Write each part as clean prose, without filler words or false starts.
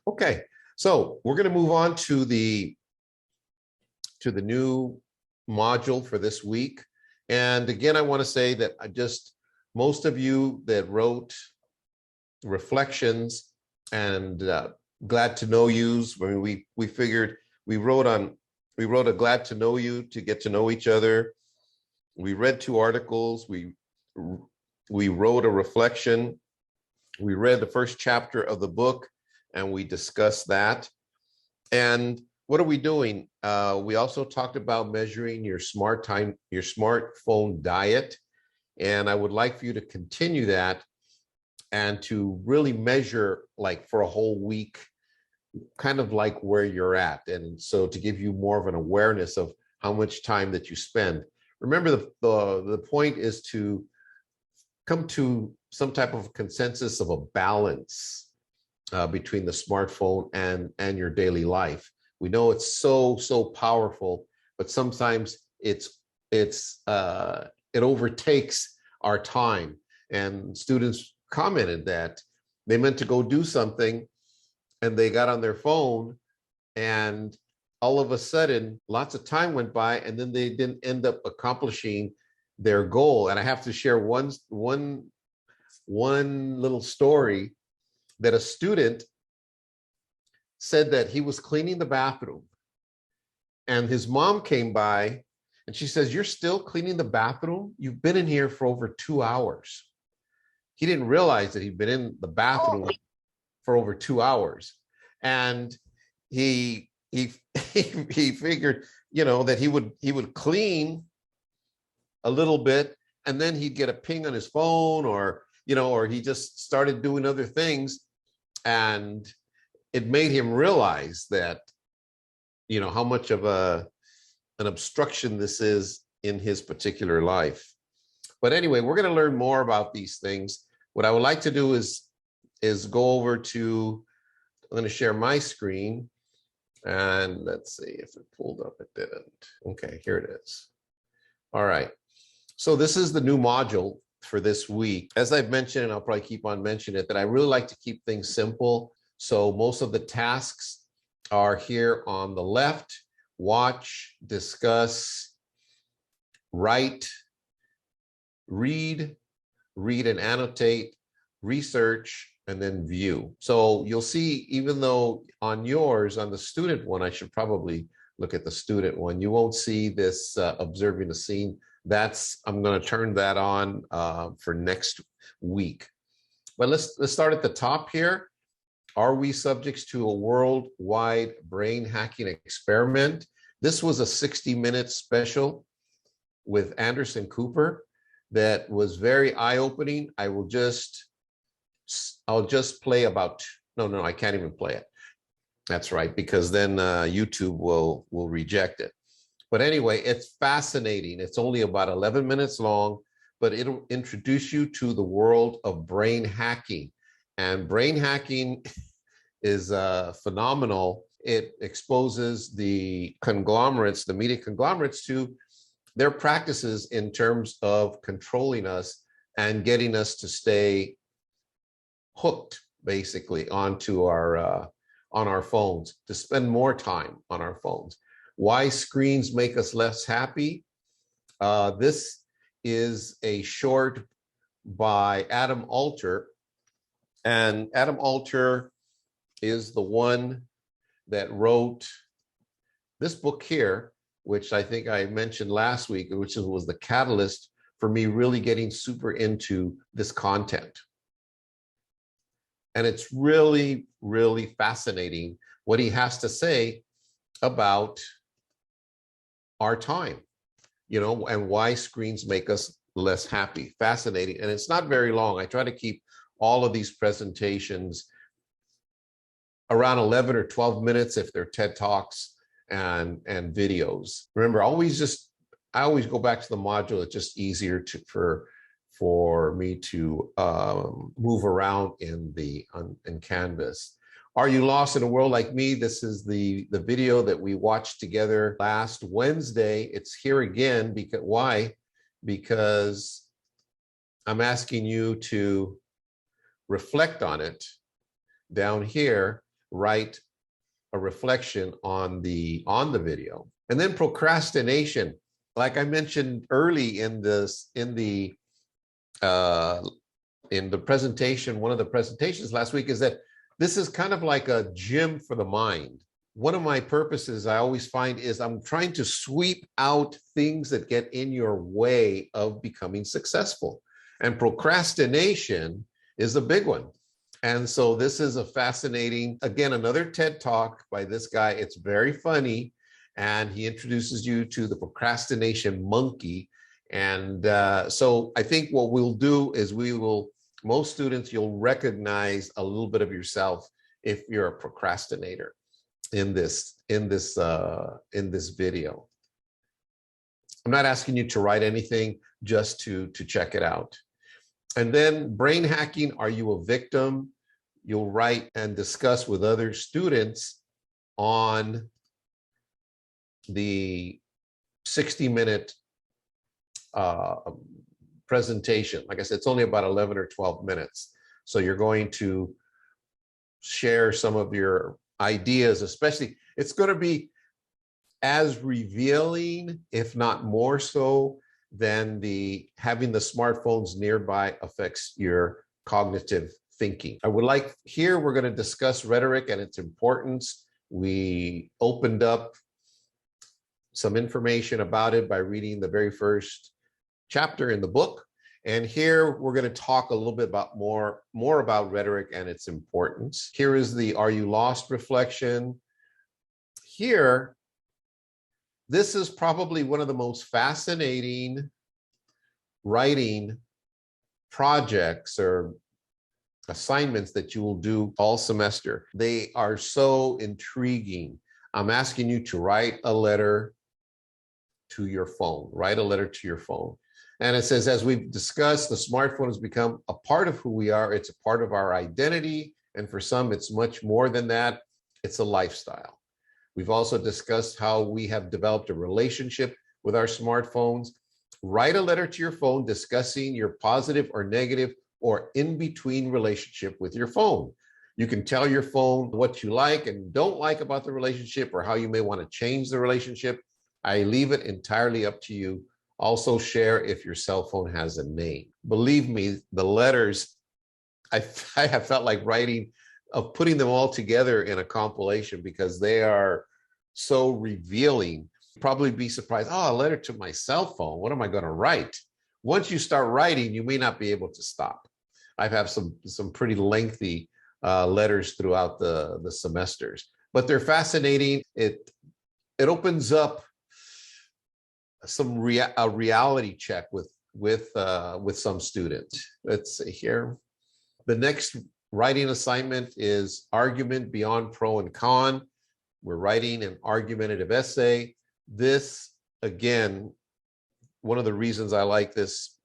Okay, so we're going to move on to the new module for this week. And again, I want to say that most of you that wrote reflections and glad to know yous, when we figured we wrote a glad to know you to get to know each other. We read 2 articles. We wrote a reflection. We read the first chapter of the book, and we discussed that. And what are we doing? We also talked about measuring your smartphone diet. And I would like for you to continue that and to really measure, like, for a whole week, kind of like where you're at. And so to give you more of an awareness of how much time that you spend. Remember, the point is to come to some type of consensus of a balance between the smartphone and your daily life. We know it's so powerful, but sometimes it overtakes our time. And students commented that they meant to go do something and they got on their phone, and all of a sudden lots of time went by, and then they didn't end up accomplishing their goal. And I have to share one little story that a student said that he was cleaning the bathroom and his mom came by and she says, "You're still cleaning the bathroom? You've been in here for over 2 hours." He didn't realize that he'd been in the bathroom for over 2 hours. And he figured, that he would clean a little bit and then he'd get a ping on his phone, or he just started doing other things. And it made him realize that, how much of an obstruction this is in his particular life. But anyway, we're going to learn more about these things. What I would like to do is go over to, I'm going to share my screen, and let's see if it pulled up. It didn't. Okay, here it is. All right. So this is the new module for this week. As I've mentioned, and I'll probably keep on mentioning it, that I really like to keep things simple. So most of the tasks are here on the left: watch, discuss, write, read and annotate, research, and then view. So you'll see, even though on the student one, I should probably look at the student one, you won't see this observing the scene. I'm going to turn that on for next week. But let's start at the top here. Are we subjects to a worldwide brain hacking experiment? This was a 60-minute special with Anderson Cooper that was very eye-opening. I'll just play about, no, I can't even play it. That's right, because then YouTube will reject it. But anyway, it's fascinating. It's only about 11 minutes long, but it'll introduce you to the world of brain hacking. And brain hacking is phenomenal. It exposes the media conglomerates, to their practices in terms of controlling us and getting us to stay hooked, basically, onto on our phones, to spend more time on our phones. Why screens make us less happy? This is a short by Adam Alter. And Adam Alter is the one that wrote this book here, which I think I mentioned last week, which was the catalyst for me really getting super into this content. And it's really, really fascinating what he has to say about our time, and why screens make us less happy. Fascinating. And it's not very long. I try to keep all of these presentations around 11 or 12 minutes if they're TED Talks and videos. Remember, I always go back to the module. It's just easier for me to move around in Canvas. Are you lost in a world like me? This is the video that we watched together last Wednesday. It's here again. Why? Because I'm asking you to reflect on it down here. write a reflection on the video. And then procrastination, like I mentioned early in the presentation, one of the presentations last week, is that this is kind of like a gym for the mind. One of my purposes I always find is I'm trying to sweep out things that get in your way of becoming successful. And procrastination is a big one. And so this is a fascinating, again, another TED Talk by this guy. It's very funny. And he introduces you to the procrastination monkey. And so I think what we'll do is most students, you'll recognize a little bit of yourself if you're a procrastinator in this video. I'm not asking you to write anything, just to check it out. And then brain hacking, are you a victim? You'll write and discuss with other students on the 60-minute presentation. Like I said, it's only about 11 or 12 minutes. So you're going to share some of your ideas, especially, it's going to be as revealing, if not more so, than having the smartphones nearby affects your cognitive thinking. I would like, here we're going to discuss rhetoric and its importance. We opened up some information about it by reading the very first chapter in the book. And here we're going to talk a little bit about more about rhetoric and its importance. Here is the Are You Lost reflection. Here, this is probably one of the most fascinating writing projects or assignments that you will do all semester. They are so intriguing. I'm asking you to write a letter to your phone. Write a letter to your phone. And it says, as we've discussed, the smartphone has become a part of who we are. It's a part of our identity. And for some, it's much more than that. It's a lifestyle. We've also discussed how we have developed a relationship with our smartphones. Write a letter to your phone discussing your positive or negative or in-between relationship with your phone. You can tell your phone what you like and don't like about the relationship or how you may want to change the relationship. I leave it entirely up to you. Also share if your cell phone has a name. Believe me, the letters, I have felt like putting them all together in a compilation because they are so revealing. You'd probably be surprised, a letter to my cell phone, what am I going to write? Once you start writing, you may not be able to stop. I've had some pretty lengthy letters throughout the semesters, but they're fascinating. It opens up a reality check with some students. Let's see here. The next writing assignment is argument beyond pro and con. We're writing an argumentative essay. This, again, one of the reasons I like this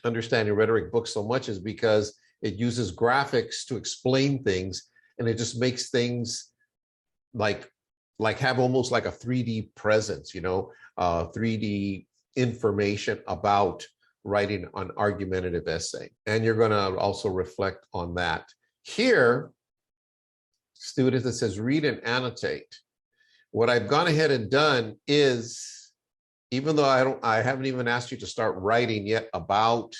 Understanding Rhetoric book so much is because it uses graphics to explain things, and it just makes things like have almost like a 3D presence, 3D information about writing an argumentative essay. And you're going to also reflect on that. Here, students, it says read and annotate. What I've gone ahead and done is, even though I haven't even asked you to start writing yet about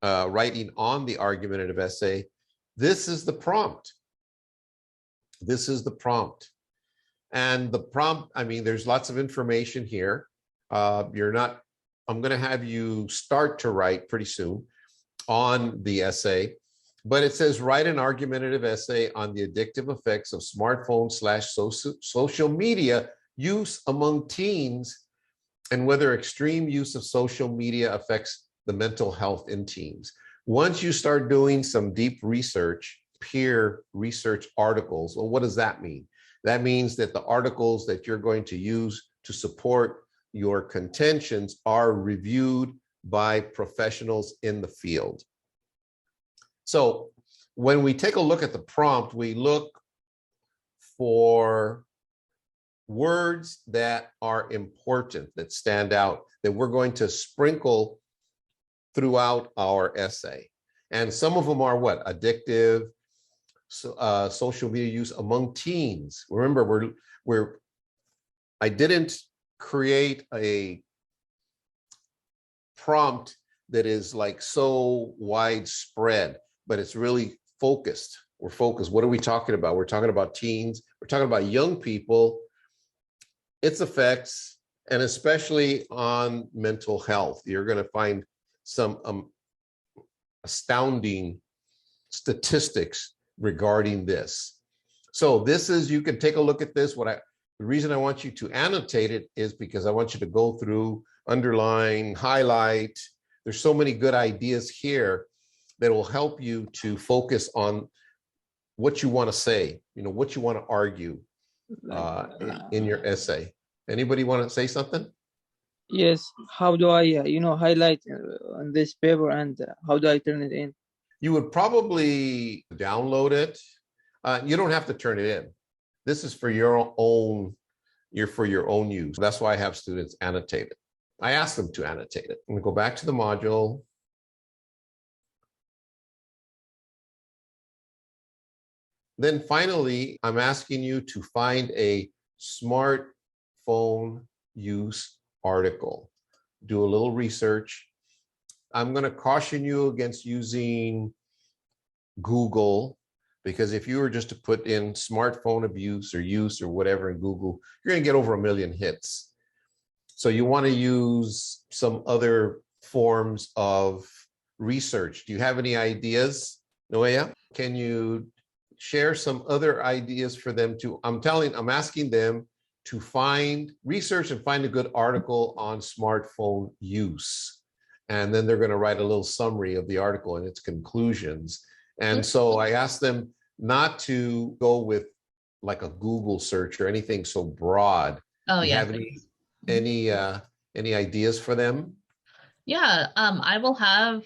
writing on the argumentative essay, this is the prompt. This is the prompt. And the prompt, there's lots of information here. I'm going to have you start to write pretty soon on the essay, but it says write an argumentative essay on the addictive effects of smartphone/social media use among teens and whether extreme use of social media affects the mental health in teens. Once you start doing some deep research, peer research articles, well, what does that mean? That means that the articles that you're going to use to support your contentions are reviewed by professionals in the field. So when we take a look at the prompt, we look for words that are important, that stand out, that we're going to sprinkle throughout our essay. And some of them are what? Addictive, social media use among teens. Remember, I didn't create a prompt that is like so widespread, but it's really focused. We're focused. What are we talking about? We're talking about teens. We're talking about young people, its effects, and especially on mental health. You're going to find some astounding statistics regarding this. So this is, you can take a look at this. The reason I want you to annotate it is because I want you to go through, underline, highlight. There's so many good ideas here that will help you to focus on what you want to say, what you want to argue in your essay. Anybody want to say something? Yes. How do I, highlight on this paper, and how do I turn it in? You would probably download it. You don't have to turn it in. This is for your own use. That's why I have students annotate it. I ask them to annotate it. I'm going to go back to the module. Then finally, I'm asking you to find a smartphone use article. Do a little research. I'm going to caution you against using Google, because if you were just to put in smartphone abuse or use or whatever in Google, you're going to get over 1 million hits. So you want to use some other forms of research. Do you have any ideas, Noea? Can you share some other ideas for them to, I'm asking them to research and find a good article on smartphone use. And then they're going to write a little summary of the article and its conclusions. And so I asked them not to go with like a Google search or anything so broad. Oh, Do you have any ideas for them? Yeah, I will have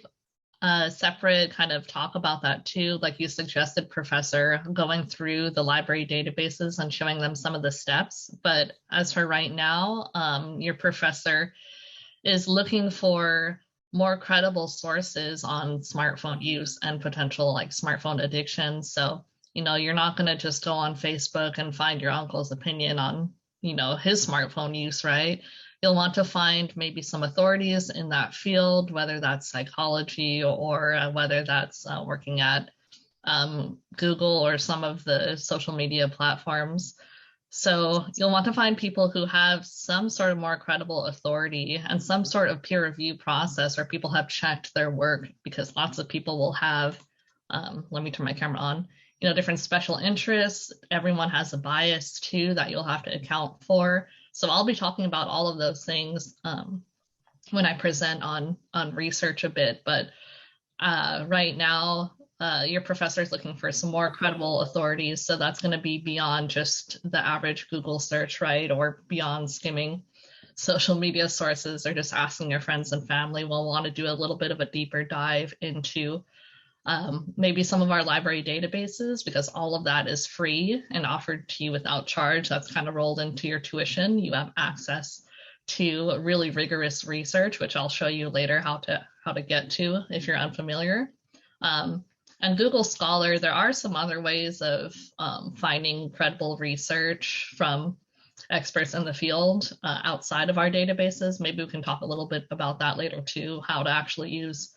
a separate kind of talk about that too, like you suggested, Professor, going through the library databases and showing them some of the steps. But as for right now, your professor is looking for more credible sources on smartphone use and potential like smartphone addiction. So, you're not going to just go on Facebook and find your uncle's opinion on, his smartphone use, right? You'll want to find maybe some authorities in that field, whether that's psychology or whether that's working at Google or some of the social media platforms. So you'll want to find people who have some sort of more credible authority and some sort of peer review process where people have checked their work, because lots of people will have, let me turn my camera on, different special interests. Everyone has a bias too that you'll have to account for. So I'll be talking about all of those things when I present on research a bit. But right now, your professor is looking for some more credible authorities. So that's going to be beyond just the average Google search, right? Or beyond skimming social media sources, or just asking your friends and family. We'll want to do a little bit of a deeper dive into maybe some of our library databases, because all of that is free and offered to you without charge. That's kind of rolled into your tuition. You have access to really rigorous research, which I'll show you later how to get to if you're unfamiliar. And Google Scholar, there are some other ways of finding credible research from experts in the field outside of our databases. Maybe we can talk a little bit about that later too, how to actually use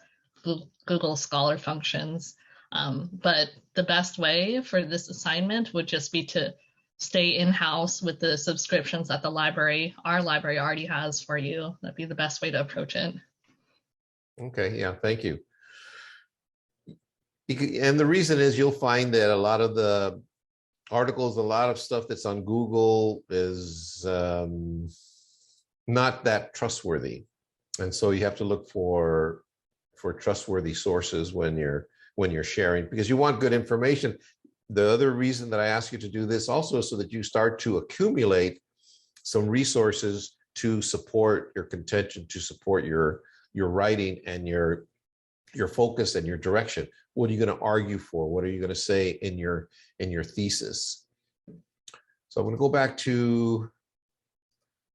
Google Scholar functions. But the best way for this assignment would just be to stay in-house with the subscriptions that our library already has for you. That'd be the best way to approach it. Okay, yeah, thank you. And the reason is you'll find that a lot of the articles, a lot of stuff that's on Google is not that trustworthy. And so you have to look for trustworthy sources when you're sharing, because you want good information. The other reason that I ask you to do this also is so that you start to accumulate some resources to support your contention, to support your writing and your focus and your direction. What are you going to argue for? What are you going to say in your thesis? So I'm going to go back to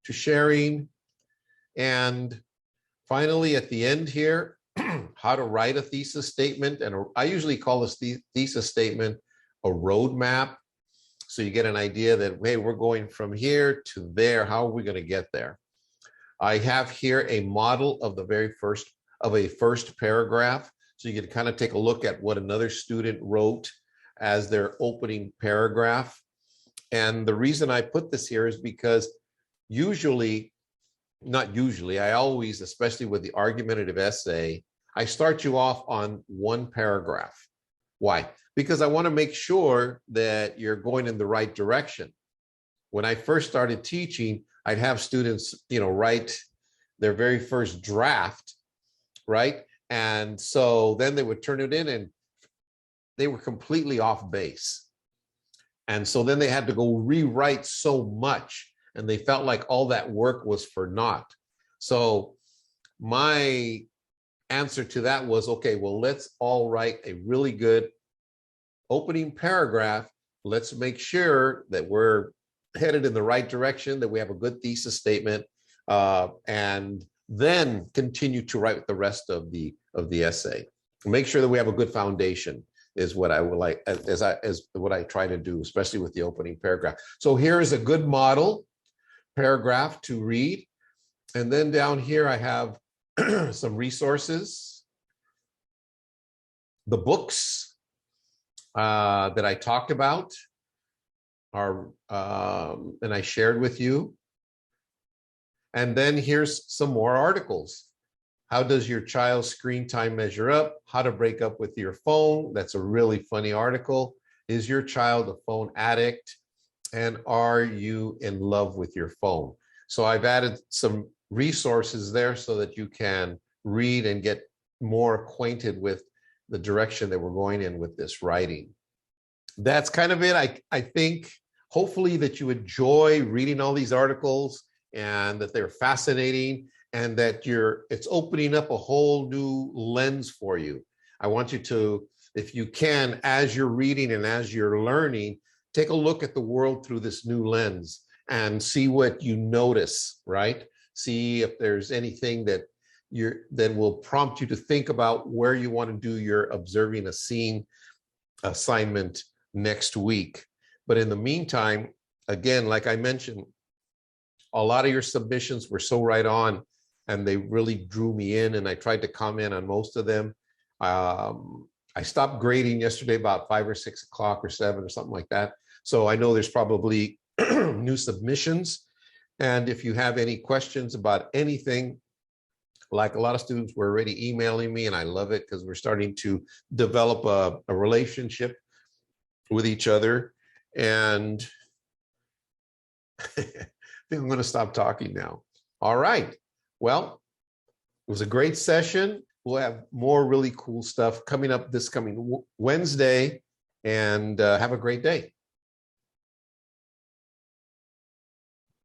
sharing. And finally, at the end here, how to write a thesis statement. And I usually call this thesis statement a roadmap. So you get an idea that, hey, we're going from here to there. How are we going to get there? I have here a model of a first paragraph. So you can kind of take a look at what another student wrote as their opening paragraph. And the reason I put this here is because I always, especially with the argumentative essay, I start you off on one paragraph. Why? Because I want to make sure that you're going in the right direction. When I first started teaching, I'd have students, write their very first draft, right? And so then they would turn it in and they were completely off base. And so then they had to go rewrite so much, and they felt like all that work was for naught. So my answer to that was, okay, well, let's all write a really good opening paragraph. Let's make sure that we're headed in the right direction, that we have a good thesis statement, and then continue to write the rest of the essay. Make sure that we have a good foundation is what I would like, as what I try to do, especially with the opening paragraph. So here is a good model paragraph to read. And then down here, I have some resources, the books that I talked about are, and I shared with you. And then here's some more articles. How does your child's screen time measure up? How to break up with your phone. That's a really funny article. Is your child a phone addict? And are you in love with your phone? So I've added some resources there so that you can read and get more acquainted with the direction that we're going in with this writing. That's kind of it. I think hopefully that you enjoy reading all these articles and that they're fascinating, and that it's opening up a whole new lens for you. I want you to, if you can, as you're reading and as you're learning, take a look at the world through this new lens and see what you notice, right? See if there's anything that will prompt you to think about where you want to do your observing a scene assignment next week. But in the meantime, again, like I mentioned, a lot of your submissions were so right on, and they really drew me in, and I tried to comment on most of them. I stopped grading yesterday about 5 or 6 o'clock or 7 or something like that. So I know there's probably new submissions. And if you have any questions about anything, like a lot of students were already emailing me, and I love it because we're starting to develop a relationship with each other. And I think I'm going to stop talking now. All right. Well, it was a great session. We'll have more really cool stuff coming up this coming Wednesday, and have a great day.